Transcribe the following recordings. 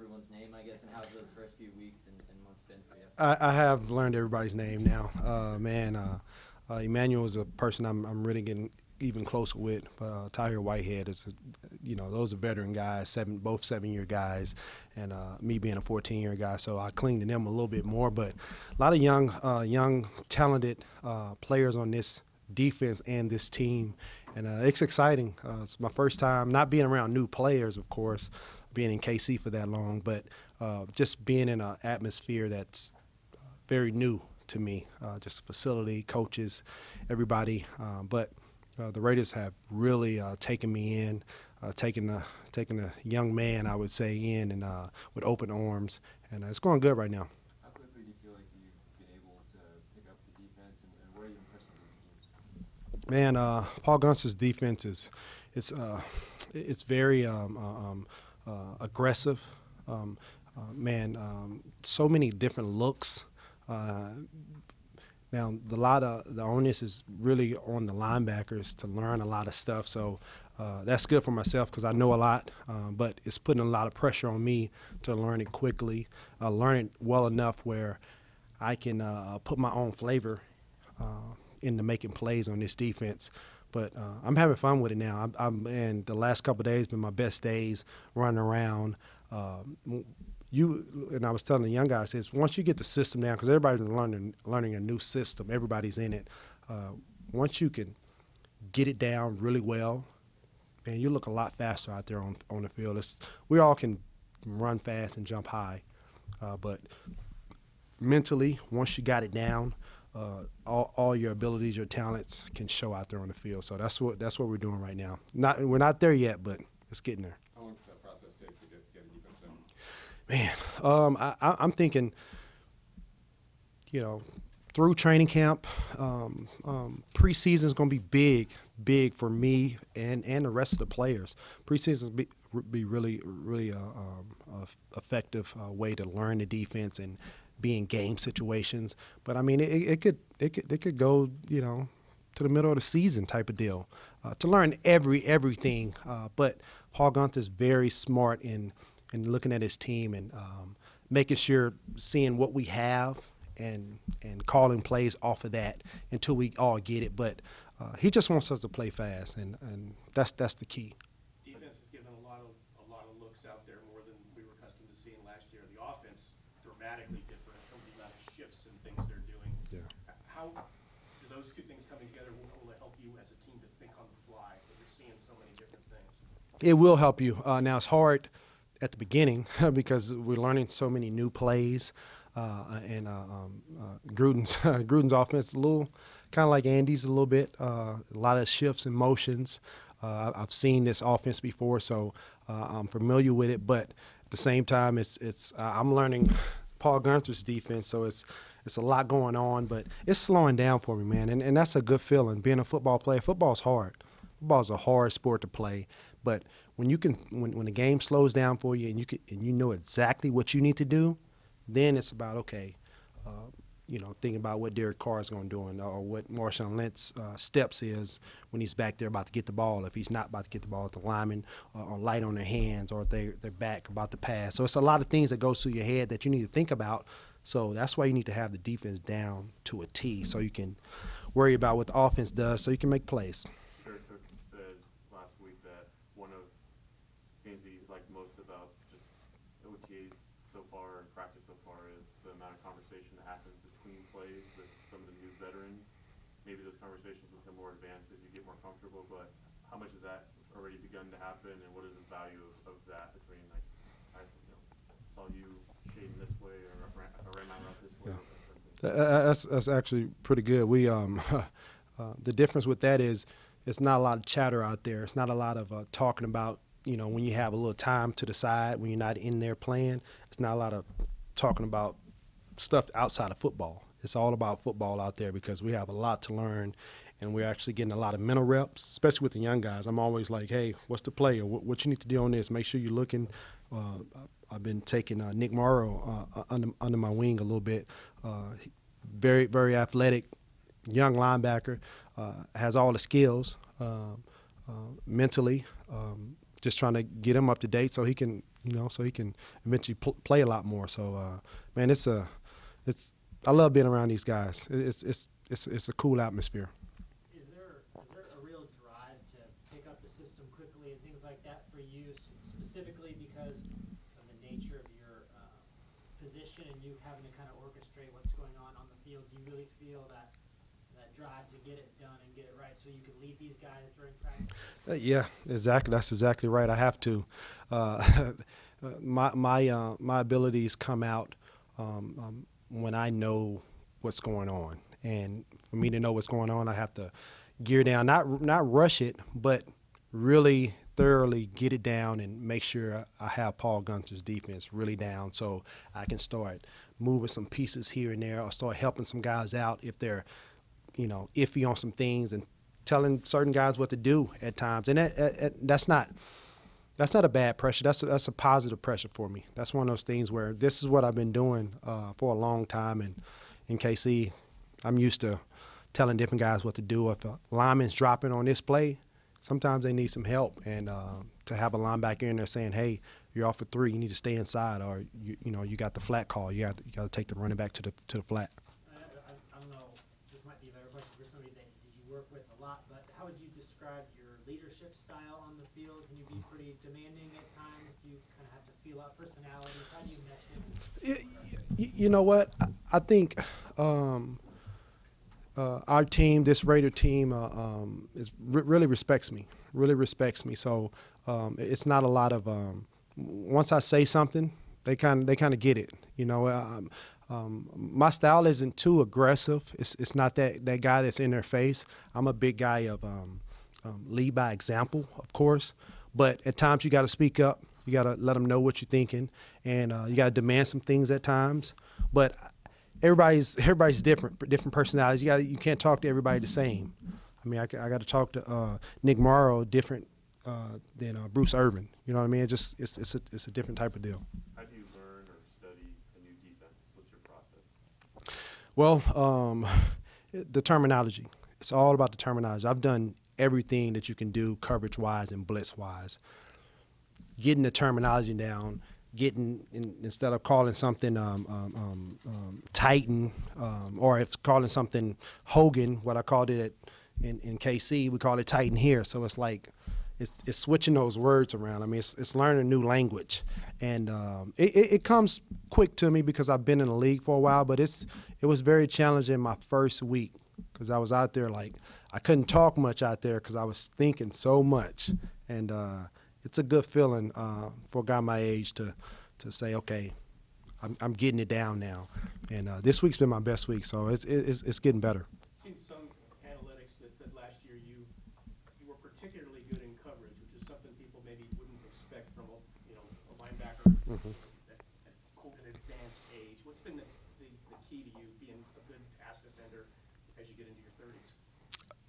everyone's name, I guess, and how's those first few weeks and months been for you? I have learned everybody's name now. Emmanuel is a person I'm really getting even closer with. Tahir Whitehead is, those are veteran guys, both 7-year guys, and me being a 14-year guy, so I cling to them a little bit more. But a lot of young, talented players on this defense and this team, and it's exciting. It's my first time not being around new players, of course, being in KC for that long, but just being in an atmosphere that's very new to me, just facility, coaches, everybody. But the Raiders have really taken me in, taken a young man, I would say, in and with open arms, and it's going good right now. How quickly do you feel like you've been able to pick up the defense, and what are you impressed with these teams? Man, Paul Guns's defense it's very aggressive. So many different looks. Now, the onus is really on the linebackers to learn a lot of stuff. So that's good for myself because I know a lot, but it's putting a lot of pressure on me to learn it quickly, learn it well enough where I can put my own flavor into making plays on this defense. But I'm having fun with it now. And the last couple of days been my best days running around. And I was telling the young guys, is once you get the system down, because everybody's learning a new system, everybody's in it. Once you can get it down really well, man, you look a lot faster out there on the field. We all can run fast and jump high, but mentally, once you got it down, all your abilities, your talents can show out there on the field. So that's what we're doing right now. We're not there yet, but it's getting there. How long does that process take to get a defense down? Man, I'm thinking, through training camp, preseason is going to be big for me and the rest of the players. Preseason be really effective way to learn the defense and be in game situations. But I mean, it could go, to the middle of the season type of deal to learn everything. But Paul Gunther is very smart in looking at his team and making sure, seeing what we have and calling plays off of that until we all get it. But he just wants us to play fast, and that's the key. Defense has given a lot of looks out there, more than we were accustomed to seeing last year. The offense dramatically different in terms of the amount of shifts and things they're doing. Yeah. How do those two things coming together will it help you as a team to think on the fly? That you're seeing so many different things. It will help you. Now it's hard at the beginning because we're learning so many new plays, and Gruden's offense a little kind of like Andy's a little bit. A lot of shifts and motions. I've seen this offense before, so I'm familiar with it. But at the same time, I'm learning Paul Gunther's defense, so it's a lot going on. But it's slowing down for me, man, and that's a good feeling. Being a football player, football's hard. Football's a hard sport to play, but when the game slows down for you and you know exactly what you need to do, then it's about thinking about what Derrick Carr is going to do or what Marshawn Lynch's steps is when he's back there about to get the ball. If he's not about to get the ball, if the linemen are light on their hands or if they're back about to pass. So it's a lot of things that goes through your head that you need to think about. So that's why you need to have the defense down to a T so you can worry about what the offense does so you can make plays. Derrick said last week that one of things he liked most about just OTAs so far and practice so far is the amount of conversation that happens between plays with some of the new veterans. Maybe those conversations will become more advanced as you get more comfortable, but how much has that already begun to happen, and what is the value of that between, like, I saw you shading this way or I ran my route this way? Yeah. That's actually pretty good. We the difference with that is it's not a lot of chatter out there. It's not a lot of talking about, when you have a little time to the side, when you're not in there playing. It's not a lot of talking about stuff outside of football. It's all about football out there because we have a lot to learn, and we're actually getting a lot of mental reps, especially with the young guys. I'm always like, hey, what's the play? Or what you need to do on this? Make sure you're looking. I've been taking Nick Morrow under my wing a little bit. Very, very athletic, young linebacker, has all the skills mentally. Just trying to get him up to date so he can so he can eventually play a lot more. So, man, I love being around these guys. It's a cool atmosphere. Is there a real drive to pick up the system quickly and things like that for you, specifically because of the nature of your position and you having to kind of orchestrate what's going on the field? Do you really feel that drive to get it done and get it right so you can lead these guys during practice? Yeah, exactly. That's exactly right. I have to. My abilities come out when I know what's going on, and for me to know what's going on, I have to gear down, not rush it, but really thoroughly get it down and make sure I have Paul Gunther's defense really down, so I can start moving some pieces here and there, or start helping some guys out if they're iffy on some things, and telling certain guys what to do at times. And that's not a bad pressure. That's a positive pressure for me. That's one of those things where this is what I've been doing for a long time. And in KC, I'm used to telling different guys what to do. If a lineman's dropping on this play, sometimes they need some help. And to have a linebacker in there saying, hey, you're off for 3, you need to stay inside, or you got the flat call. You got to take the running back to the flat. I don't know, this might be a better question for somebody that you work with a lot, but how would you describe your leadership style on the field? Can you be pretty demanding at times? Do you kind of have to feel out personalities? How do you mesh in? You know what? I think our team, this Raider team, really respects me. Really respects me. So it's not a lot of once I say something, they kind of get it. My style isn't too aggressive. It's not that guy that's in their face. I'm a big guy of lead by example, of course. But at times you got to speak up. You got to let them know what you're thinking, and you got to demand some things at times. But everybody's different personalities. You can't talk to everybody the same. I mean, I got to talk to Nick Morrow different than Bruce Irvin. You know what I mean? It's a different type of deal. How do you learn or study a new defense? What's your process? Well, the terminology. It's all about the terminology. I've done everything that you can do coverage-wise and blitz-wise. Getting the terminology down, instead of calling something Titan, or if calling something Hogan, what I called it in KC, we call it Titan here. So it's like it's switching those words around. I mean, it's learning a new language, and it comes quick to me because I've been in the league for a while. But it was very challenging my first week because I was out there I couldn't talk much out there because I was thinking so much, and it's a good feeling for a guy my age to say, okay, I'm getting it down now, and this week's been my best week, so it's getting better. I've seen some analytics that said last year you were particularly good in coverage, which is something people maybe wouldn't expect from a linebacker at an advanced age. What's been the key to you being a good pass defender as you get into your 30s?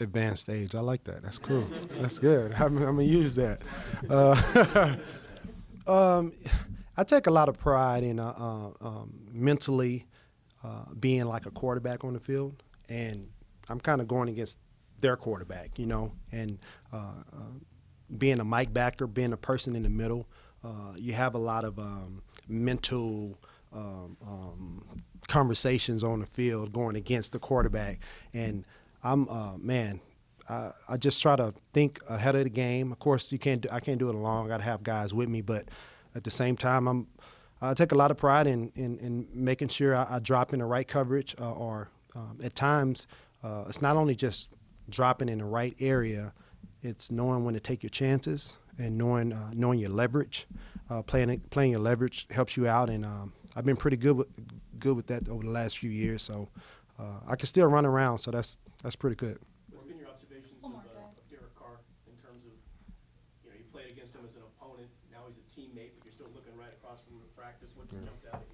Advanced age, I like that. That's cool. That's good. I'm gonna use that. I take a lot of pride in mentally being like a quarterback on the field, and I'm kind of going against their quarterback, and being a mic backer, being a person in the middle. You have a lot of mental conversations on the field going against the quarterback, and I'm I just try to think ahead of the game. Of course, I can't do it alone. I got to have guys with me, but at the same time, I take a lot of pride in making sure I drop in the right coverage, or at times it's not only just dropping in the right area, it's knowing when to take your chances and knowing your leverage. Playing your leverage helps you out, and I've been pretty good with that over the last few years. So I can still run around, so that's pretty good. What's been your observations of Derrick Carr in terms of, you played against him as an opponent, now he's a teammate, but you're still looking right across from him in practice. What's jumped out at you?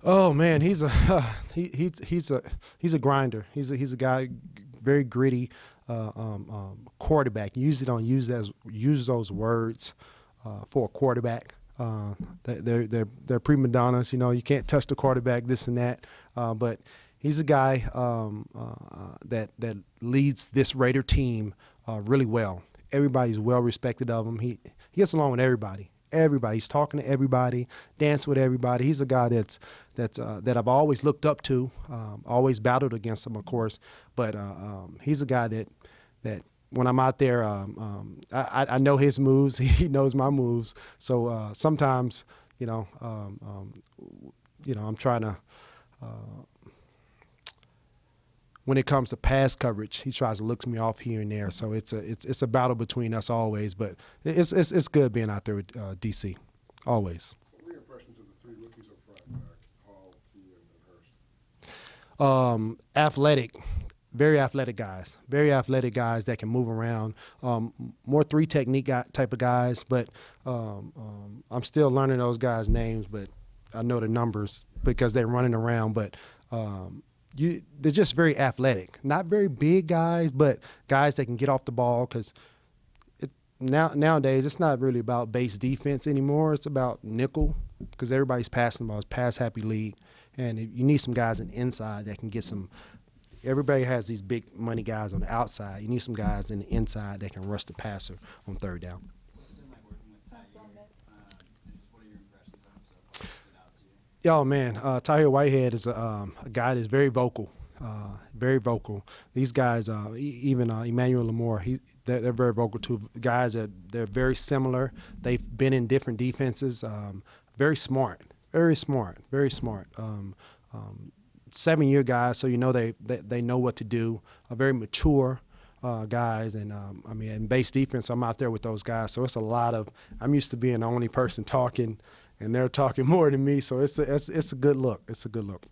Oh man, he's a grinder. He's a guy, very gritty quarterback. You usually don't use those words for a quarterback. They're prima donnas. You can't touch the quarterback, this and that. But he's a guy that leads this Raider team really well. Everybody's well respected of him. He gets along with everybody. everybody. He's talking to everybody, dancing with everybody. He's a guy that I've always looked up to, always battled against him, of course. But he's a guy that when I'm out there, I know his moves. He knows my moves. So sometimes, I'm trying to. When it comes to pass coverage, he tries to look me off here and there. So it's a battle between us always. But it's good being out there with DC, always. What were your impressions of the three rookies up front, Hall, Key, and Hurst? Athletic, very athletic guys that can move around. More three technique type of guys, but I'm still learning those guys' names, but I know the numbers because they're running around. But they're just very athletic, not very big guys, but guys that can get off the ball because nowadays it's not really about base defense anymore. It's about nickel because everybody's passing the ball. It's pass-happy league, and you need some guys on the inside that can get some – everybody has these big money guys on the outside. You need some guys in the inside that can rush the passer on third down. What's it like working with Tahir? And just what are your impressions of him so far? What stood out to you? Yo, man, Tahir Whitehead is a guy that's very vocal. Very vocal. These guys, even Emmanuel Lamore, they're very vocal too. Guys that they're very similar. They've been in different defenses. Very smart. 7-year guys, so they know what to do. Very mature guys, and in base defense, I'm out there with those guys. So it's a lot of. I'm used to being the only person talking, and they're talking more than me. So it's a good look. It's a good look.